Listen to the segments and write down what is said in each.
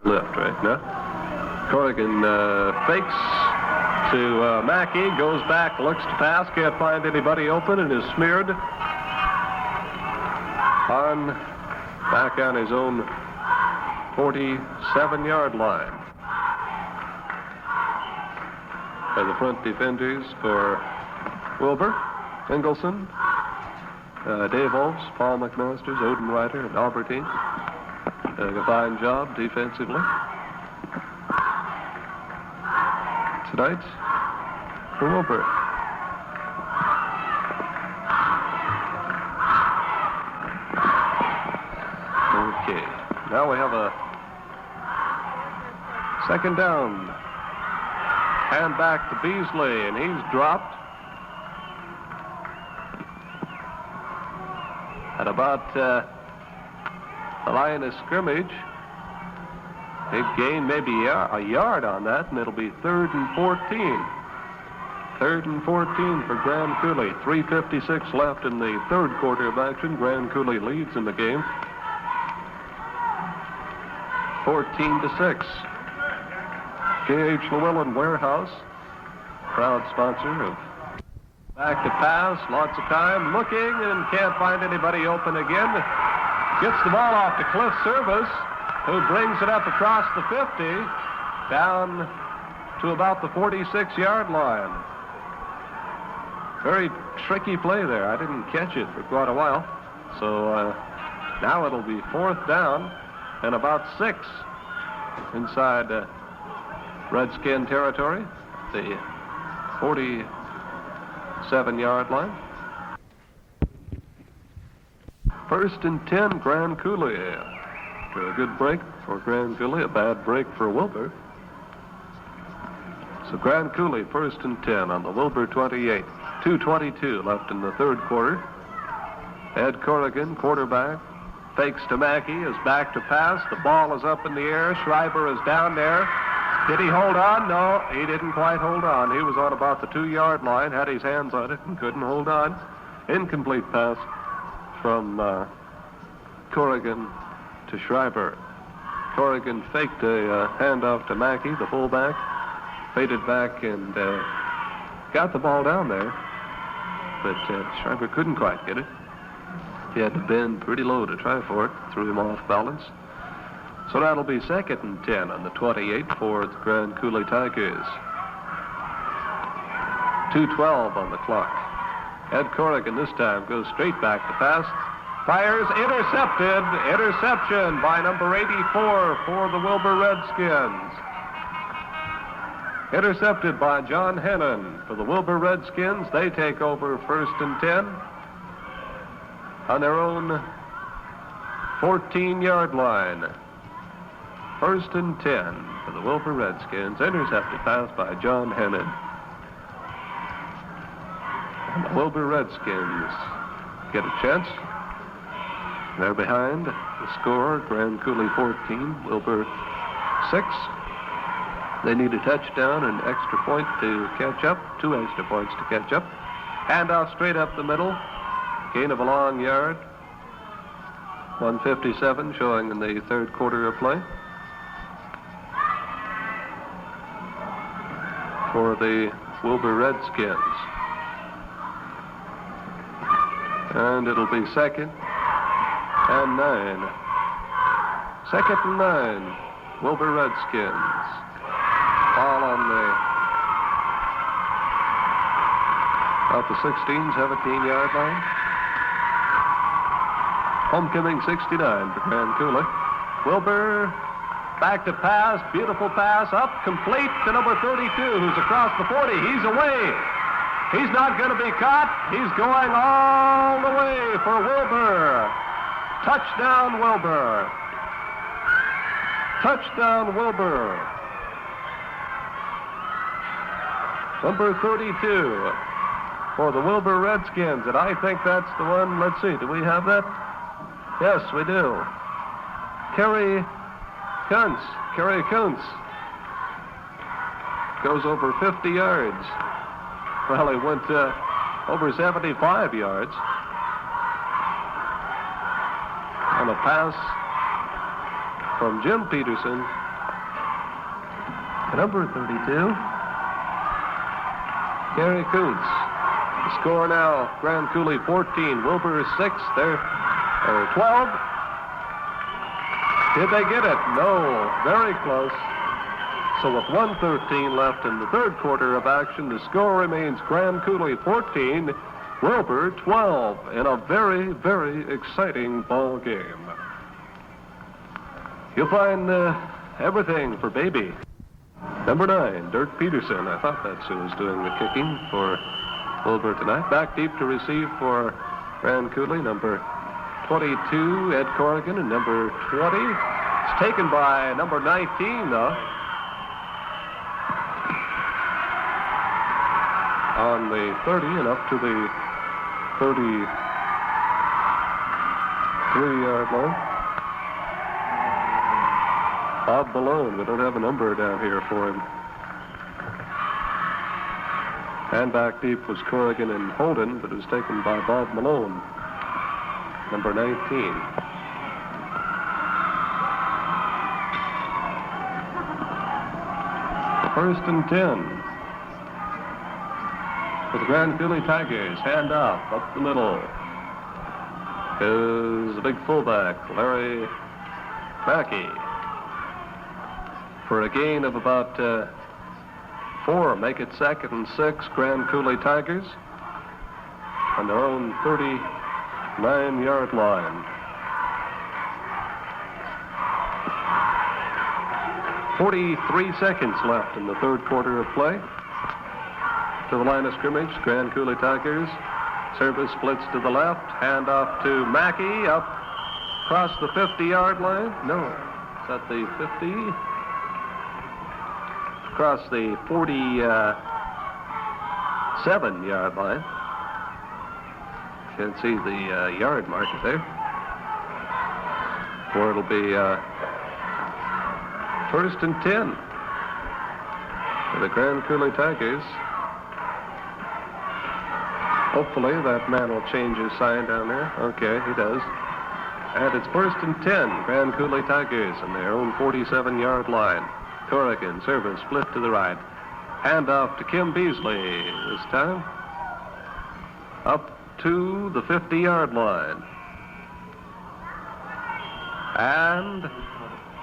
Left, right? No? Corrigan fakes to Mackey, goes back, looks to pass, can't find anybody open, and is smeared back on his own 47-yard line. By the front defenders for Wilbur, Ingleson, Dave Olds, Paul McMasters, Odin Ryder, and Albertine. Doing a fine job defensively tonight for Wilbur. Okay, now we have a second down. Hand back to Beasley, and he's dropped at about the line of scrimmage. He'd gain maybe a yard on that, and it'll be 3rd and 14. 3rd and 14 for Grand Coulee. 3:56 left in the third quarter of action. Grand Coulee leads in the game, 14-6. J.H. Llewellyn Warehouse, proud sponsor of back to pass, lots of time, looking and can't find anybody open again. Gets the ball off to Cliff Service, who brings it up across the 50, down to about the 46-yard line. Very tricky play there. I didn't catch it for quite a while. So now it'll be 4th down and about 6 inside Redskin territory, the 47-yard line. 1st and 10, Grand Coulee. A good break for Grand Coulee, a bad break for Wilbur. So Grand Coulee, 1st and 10 on the Wilbur 28. 2:22 left in the third quarter. Ed Corrigan, quarterback, fakes to Mackey, is back to pass. The ball is up in the air. Schreiber is down there. Did he hold on? No, he didn't quite hold on. He was on about the 2-yard line, had his hands on it, and couldn't hold on. Incomplete pass from Corrigan to Schreiber. Corrigan faked a handoff to Mackey, the fullback, faded back and got the ball down there, but Schreiber couldn't quite get it. He had to bend pretty low to try for it, threw him off balance. So that'll be 2nd and 10 on the 28 for the Grand Coulee Tigers. 2:12 on the clock. Ed Corrigan this time goes straight back to pass. Fires, intercepted. Interception by number 84 for the Wilbur Redskins. Intercepted by John Hennon for the Wilbur Redskins. They take over 1st and 10 on their own 14-yard line. 1st and 10 for the Wilbur Redskins. Intercepted pass by John Hennon. And the Wilbur Redskins get a chance. They're behind the score. Grand Coulee 14, Wilbur 6. They need a touchdown and extra point to catch up. 2 extra points to catch up. Handoff straight up the middle. Gain of a long yard. 1:57 showing in the third quarter of play for the Wilbur Redskins. And it'll be 2nd and 9. 2nd and 9, Wilbur Redskins. Ball on about the 16, 17-yard line. Homecoming 69 for Grand Coulee. Wilbur back to pass, beautiful pass, up, complete to number 32, who's across the 40. He's away. He's not going to be caught. He's going all the way for Wilbur. Touchdown, Wilbur. Touchdown, Wilbur. Number 32 for the Wilbur Redskins, and I think that's the one. Let's see, do we have that? Yes, we do. Kerry Kuntz goes over 50 yards. Well, he went over 75 yards on a pass from Jim Peterson Number 32, Gary Kuntz. The score now, Grand Coulee 14, Wilbur 6, they're 12. Did they get it? No, very close. So with 1:13 left in the third quarter of action, the score remains Grand Coulee 14, Wilbur 12, in a very, very exciting ball game. You'll find everything for baby. Number 9, Dirk Peterson. I thought that's who was doing the kicking for Wilbur tonight. Back deep to receive for Grand Coulee, number 22, Ed Corrigan, and number 20. It's taken by number 19, though. On the 30 and up to the 33-yard line. Bob Malone. We don't have a number down here for him. And back deep was Corrigan and Holden, but it was taken by Bob Malone, number 19. First and 10. For the Grand Coulee Tigers, hand off, up the middle. Goes the big fullback, Larry Mackey. For a gain of about 4, make it 2nd and 6, Grand Coulee Tigers on their own 39-yard line. 43 seconds left in the third quarter of play. To the line of scrimmage, Grand Coulee Tigers. Service splits to the left, hand off to Mackey, up across the 50-yard line. No, is that the 50? Across the 47-yard line. Can't see the yard marker there. Or it'll be first and 10 for the Grand Coulee Tigers. Hopefully that man will change his sign down there. Okay, he does. And it's first and 10, Grand Coulee Tigers on their own 47-yard line. Corrigan, service, split to the right. Hand off to Kim Beasley this time. Up to the 50-yard line. And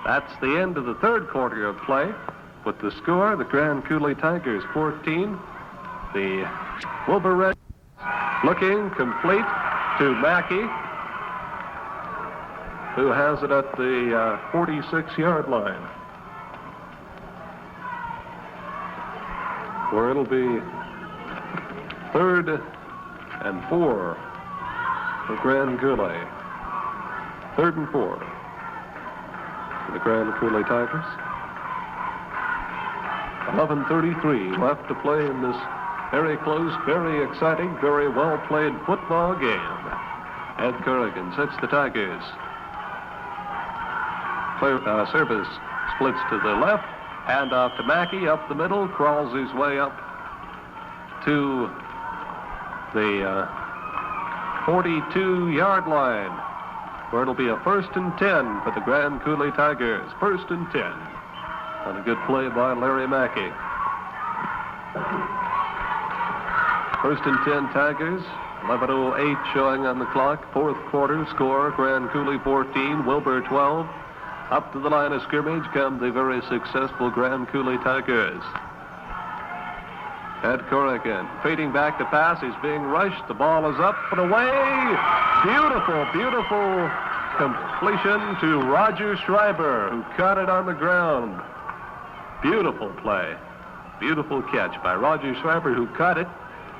that's the end of the third quarter of play. With the score, the Grand Coulee Tigers 14. The Wilbur Red looking complete to Mackey, who has it at the 46-yard line. Where it'll be 3rd and 4 for Grand Coulee. 3rd and 4 for the Grand Coulee Tigers. 11:33 left to play in this very close, very exciting, very well-played football game. Ed Corrigan sets the Tigers. Service splits to the left. Hand off to Mackey, up the middle, crawls his way up to the 42-yard line, where it'll be a first and 10 for the Grand Coulee Tigers. First and 10. On a good play by Larry Mackey. First and 10 Tigers. 11:08 showing on the clock. Fourth quarter score, Grand Coulee 14, Wilbur 12. Up to the line of scrimmage come the very successful Grand Coulee Tigers. Ed Corrigan fading back to pass. He's being rushed. The ball is up and away. Beautiful, beautiful completion to Roger Schreiber, who caught it on the ground. Beautiful play. Beautiful catch by Roger Schreiber, who caught it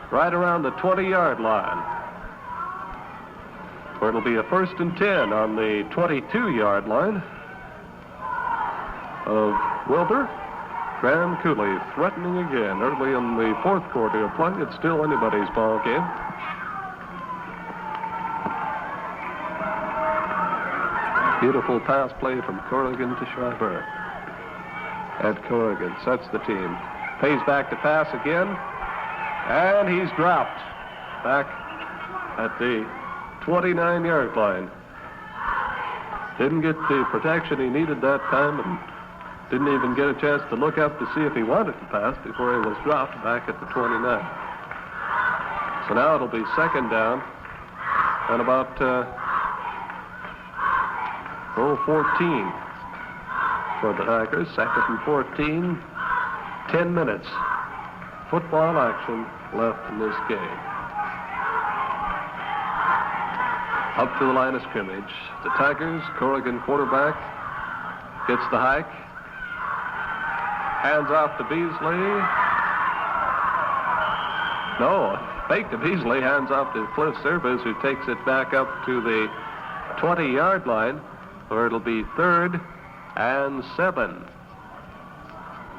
right around the 20-yard line, where it'll be a first and 10 on the 22-yard line of Wilbur. Grand Coulee threatening again early in the fourth quarter of play. It's still anybody's ball game. Beautiful pass play from Corrigan to Schreiber. Ed Corrigan sets the team. Pays back to pass again. And he's dropped back at the 29-yard line. Didn't get the protection he needed that time, and Didn't even get a chance to look up to see if he wanted to pass before he was dropped back at the 29. So now it'll be second down and about 14 for the Tigers. Second and 14. 10 minutes. Football action left in this game. Up to the line of scrimmage. The Tigers, Corrigan quarterback, gets the hike. Hands off to Beasley. No, fake to Beasley. Hands off to Cliff Service, who takes it back up to the 20-yard line, where it'll be 3rd and 7.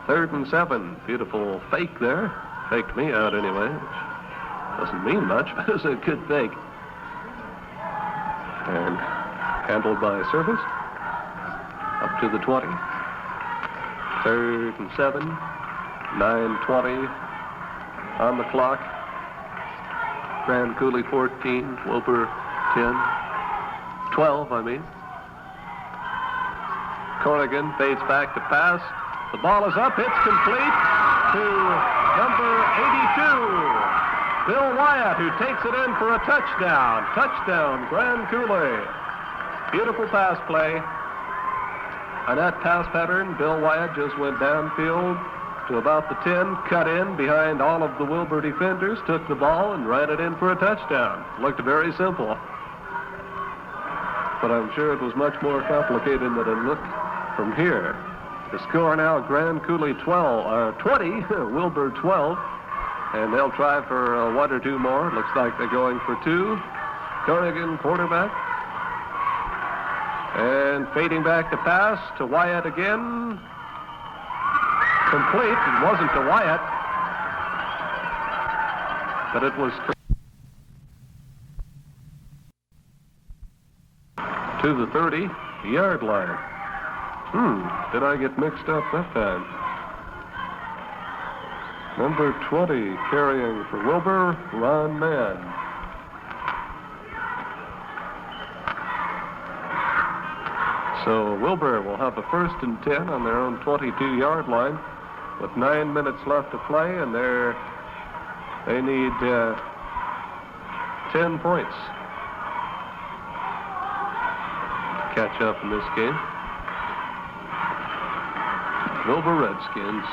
3rd and 7. Beautiful fake there. Faked me out anyway, which doesn't mean much, but it's a good fake. And handled by Service. Up to the 20. 3rd and 7. 9:20 on the clock. Grand Coulee 14. Wilbur 10. 12, I mean. Corrigan fades back to pass. The ball is up. It's complete to number 82. Bill Wyatt, who takes it in for a touchdown. Touchdown, Grand Coulee. Beautiful pass play. On that pass pattern, Bill Wyatt just went downfield to about the 10, cut in behind all of the Wilbur defenders, took the ball and ran it in for a touchdown. Looked very simple. But I'm sure it was much more complicated than it looked from here. The score now, Grand Coulee 20, Wilbur 12. And they'll try for 1 or 2 more. Looks like they're going for 2. Corrigan quarterback. And fading back to pass to Wyatt again. Complete. It wasn't to Wyatt, but it was to the 30-yard line. Did I get mixed up that time? Number 20 carrying for Wilbur, Ron Mann. So Wilbur will have a 1st and 10 on their own 22-yard line with 9 minutes left to play, and they need 10 points to catch up in this game. Wilbur Redskins.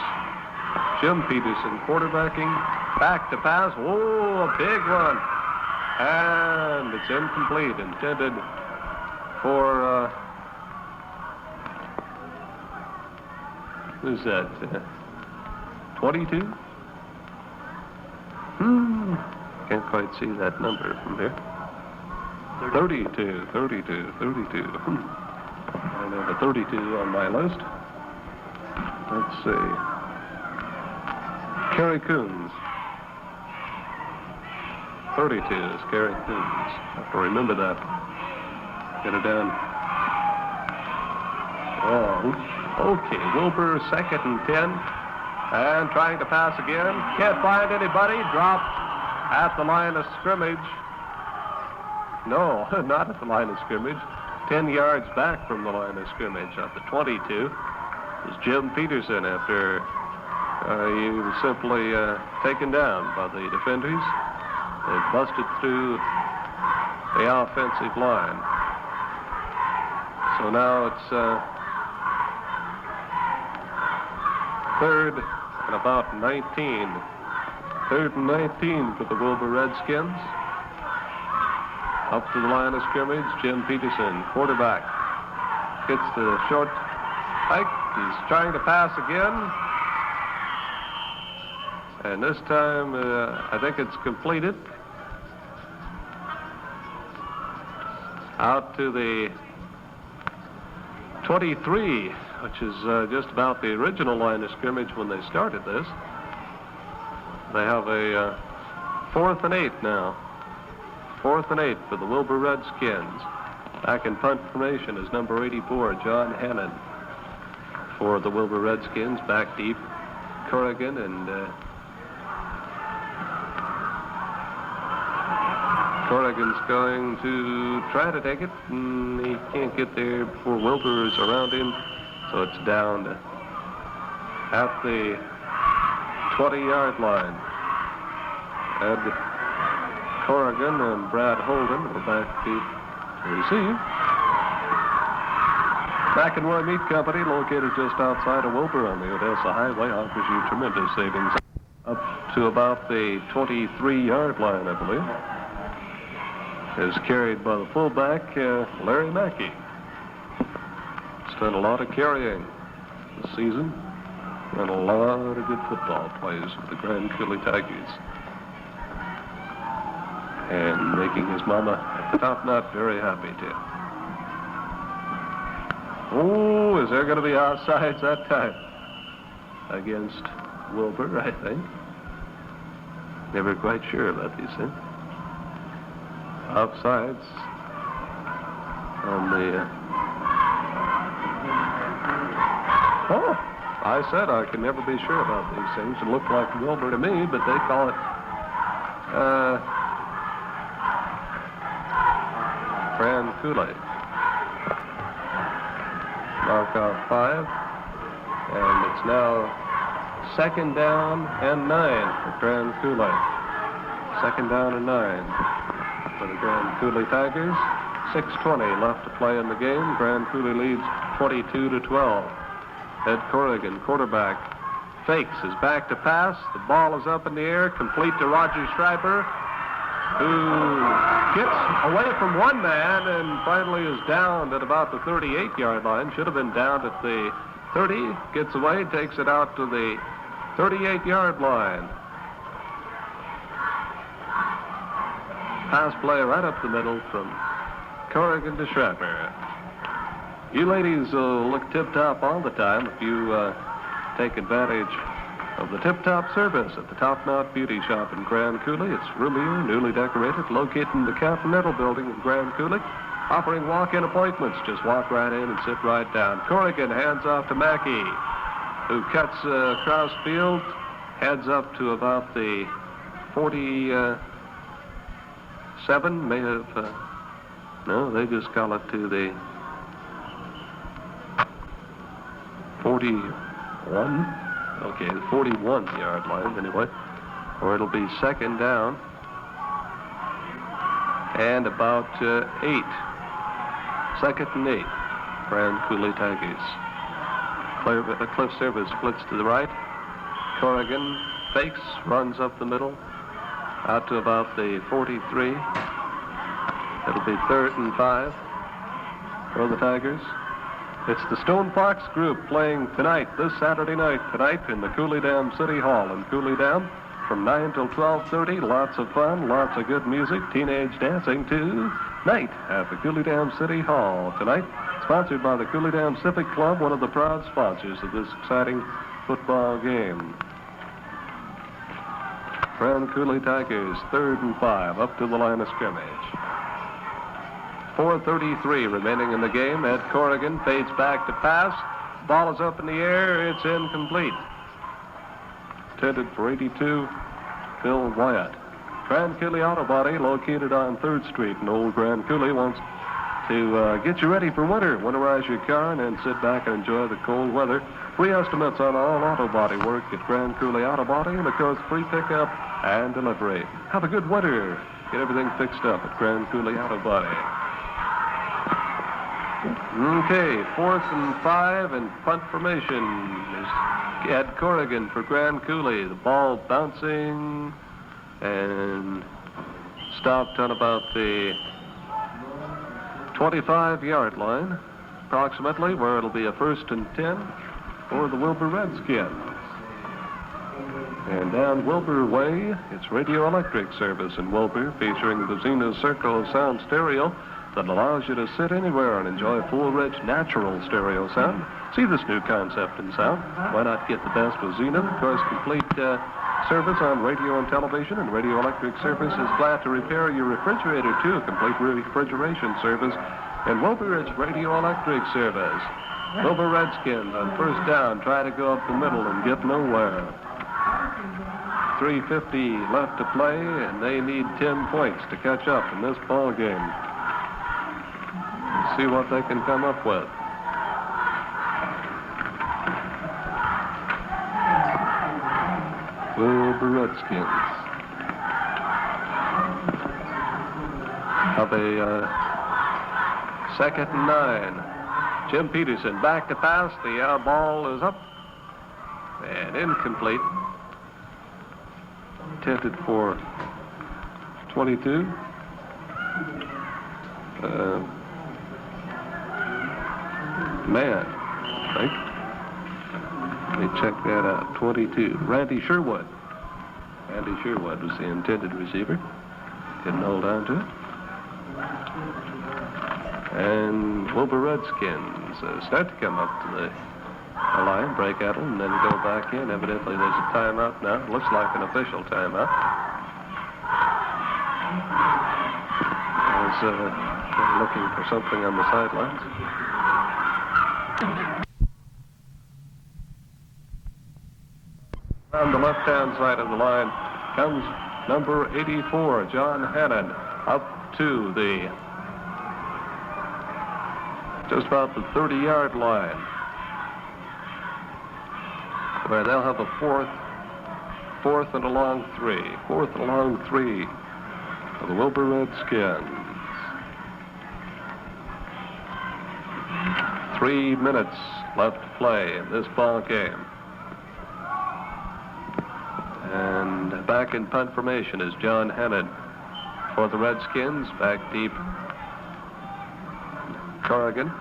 Jim Peterson quarterbacking. Back to pass. Whoa, a big one. And it's incomplete. Intended for, who's that? 22? Can't quite see that number from here. 32. I have a 32 on my list. Let's see. Kerry Coons. 32 is Kerry Coons. I have to remember that. Get it down. Oh, okay. Wilbur, 2nd and 10. And trying to pass again. Can't find anybody. Dropped at the line of scrimmage. No, not at the line of scrimmage. 10 yards back from the line of scrimmage at the 22 is Jim Peterson after he was simply taken down by the defenders. They busted through the offensive line. So now it's 3rd and about 19. 3rd and 19 for the Wilbur Redskins. Up to the line of scrimmage, Jim Peterson, quarterback. Gets the short hike. He's trying to pass again. And this time, I think it's completed. Out to the 23, which is just about the original line of scrimmage when they started this. They have a 4th and 8 now. 4th and 8 for the Wilbur Redskins. Back in punt formation is number 84, John Hannon. For the Wilbur Redskins, back deep, Corrigan, and Corrigan's going to try to take it, and he can't get there before Wilbur's around him, so it's down to at the 20-yard line. Ed Corrigan and Brad Holden are back to receive. McEnroy Meat Company, located just outside of Wilbur on the Odessa Highway, offers you tremendous savings up to about the 23-yard line, I believe. Is carried by the fullback, Larry Mackey. He's done a lot of carrying this season and a lot of good football plays for the Grand Coulee Tigers. And making his mama at the top knot very happy, too. Oh, is there going to be offsides that time? Against Wilbur, I think. Never quite sure about these things. Offsides on the... Oh, I said I can never be sure about these things. It looked like Wilbur to me, but they call it... Grand Coulee. Mark off 5. And it's now 2nd down and 9 for Grand Coulee. 2nd down and 9 for the Grand Coulee Tigers. 6:20 left to play in the game. Grand Coulee leads 22-12. Ed Corrigan, quarterback, fakes, is back to pass. The ball is up in the air, complete to Roger Schreiber, who gets away from one man and finally is downed at about the 38-yard line. Should have been downed at the 30. Gets away, takes it out to the 38-yard line. Pass play right up the middle from Corrigan to Schreiber. You ladies look tip-top all the time if you take advantage of the tip-top service at the Top Knot Beauty Shop in Grand Coulee. It's roomier, newly decorated, located in the Continental Building in Grand Coulee, offering walk-in appointments. Just walk right in and sit right down. Corrigan hands off to Mackey, who cuts across field, heads up to about the 47, may have, no, they just call it to the 41. Okay, the 41-yard line anyway, or it'll be 2nd down and about 8. 2nd and 8. Grand Coulee Tigers. Cliff Service splits to the right. Corrigan fakes, runs up the middle, out to about the 43. It'll be 3rd and 5 for the Tigers. It's the Stone Fox Group playing tonight, this Saturday night, in the Coulee Dam City Hall in Coulee Dam from 9 till 12:30. Lots of fun, lots of good music, teenage dancing tonight at the Coulee Dam City Hall tonight. Sponsored by the Coulee Dam Civic Club, one of the proud sponsors of this exciting football game. Grand Coulee Tigers, 3rd and 5, up to the line of scrimmage. 4:33 remaining in the game. Ed Corrigan fades back to pass. Ball is up in the air. It's incomplete. Intended for 82, Phil Wyatt. Grand Coulee Auto Body, located on 3rd Street in Old Grand Coulee, wants to get you ready for winter. Winterize your car and then sit back and enjoy the cold weather. Free estimates on all auto body work at Grand Coulee Auto Body, and of course free pickup and delivery. Have a good winter. Get everything fixed up at Grand Coulee Auto Body. Okay, 4th and 5 and punt formation is Ed Corrigan for Grand Coulee. The ball bouncing and stopped on about the 25-yard line, approximately, where it'll be a 1st and 10 for the Wilbur Redskins. And down Wilbur Way, it's Radio Electric service in Wilbur, featuring the Zena Circle of Sound stereo that allows you to sit anywhere and enjoy full, rich, natural stereo sound. See this new concept in sound. Why not get the best with Zenith? Of course, complete service on radio and television, and Radio Electric Service is glad to repair your refrigerator, too. Complete refrigeration service. And Wilbur, it's Radio Electric Service. Wilbur Redskins on 1st down, try to go up the middle and get nowhere. 3:50 left to play, and they need 10 points to catch up in this ball game. See what they can come up with. Wilbur Redskins have a 2nd and 9. Jim Peterson back to pass. The ball is up and incomplete. Intended for 22. Man, I think. Let me check that out. 22. Randy Sherwood. Randy Sherwood was the intended receiver. Couldn't hold on to it. And Wilbur Redskins start to come up to the line, break at them, and then go back in. Evidently, there's a timeout now. It looks like an official timeout. They're looking for something on the sidelines. On the left-hand side of the line comes number 84, John Hannon, up to the just about the 30-yard line, where they'll have a fourth and a long 3. 4th and a long 3 for the Wilbur Redskins. 3 minutes left to play in this ball game. And back in punt formation is John Hannon for the Redskins. Back deep, Corrigan.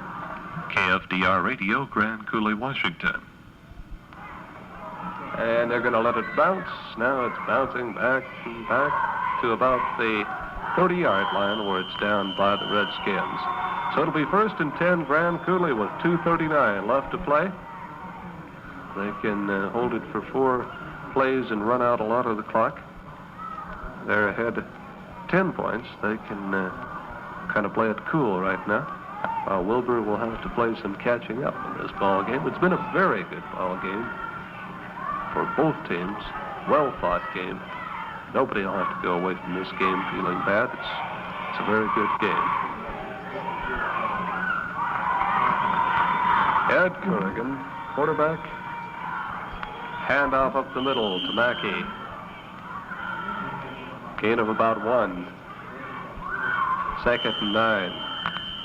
KFDR Radio, Grand Coulee, Washington. And they're going to let it bounce. Now it's bouncing back and back to about the 30-yard line where it's down by the Redskins. So it'll be 1st and 10, Grand Coulee with 2:39 left to play. They can hold it for 4 plays and run out a lot of the clock. They're ahead 10 points. They can kind of play it cool right now. Wilbur will have to play some catching up in this ball game. It's been a very good ball game for both teams. Well-fought game. Nobody will have to go away from this game feeling bad. It's a very good game. Ed Corrigan, quarterback. Handoff up the middle to Mackey. Gain of about 1. 2nd and 9.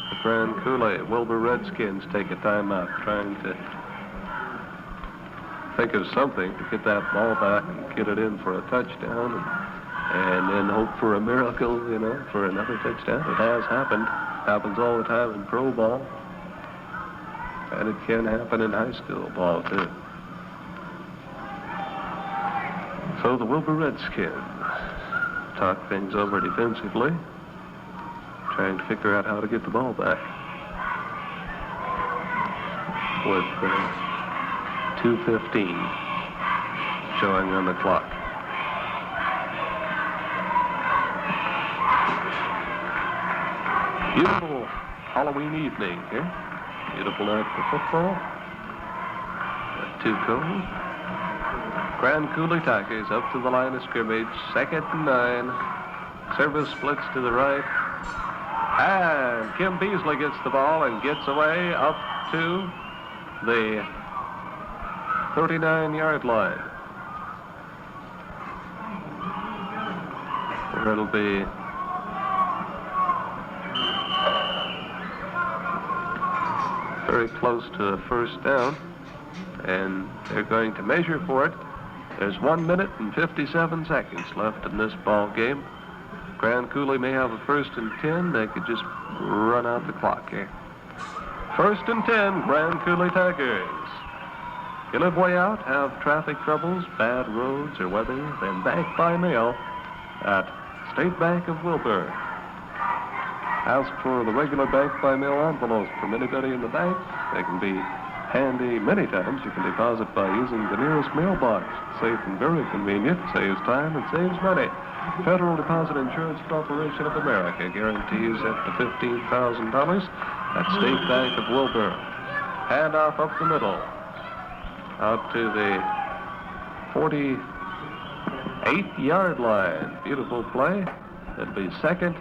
The Grand Coulee. Wilbur Redskins take a timeout, trying to think of something to get that ball back and get it in for a touchdown, and then hope for a miracle, for another touchdown. It has happened. Happens all the time in pro ball. And it can happen in high school ball, too. So the Wilbur Redskins talk things over defensively, trying to figure out how to get the ball back. With 2:15 showing on the clock. Beautiful Halloween evening here. Beautiful night for football. Not too cold. Grand Coulee Tigers up to the line of scrimmage. 2nd and 9. Service splits to the right. And Kim Beasley gets the ball and gets away up to the 39-yard line. Where it'll be very close to a 1st down, and they're going to measure for it. There's 1 minute and 57 seconds left in this ball game. Grand Coulee may have a 1st and 10. They could just run out the clock here. 1st and 10, Grand Coulee Tigers. You live way out, have traffic troubles, bad roads or weather, then bank by mail at State Bank of Wilbur. Ask for the regular bank by mail envelopes from anybody in the bank. They can be handy many times. You can deposit by using the nearest mailbox. Safe and very convenient, saves time and saves money. Federal Deposit Insurance Corporation of America guarantees up to $15,000 at State Bank of Wilbur. Handoff up the middle, out to the 48-yard line. Beautiful play. It'll be 2nd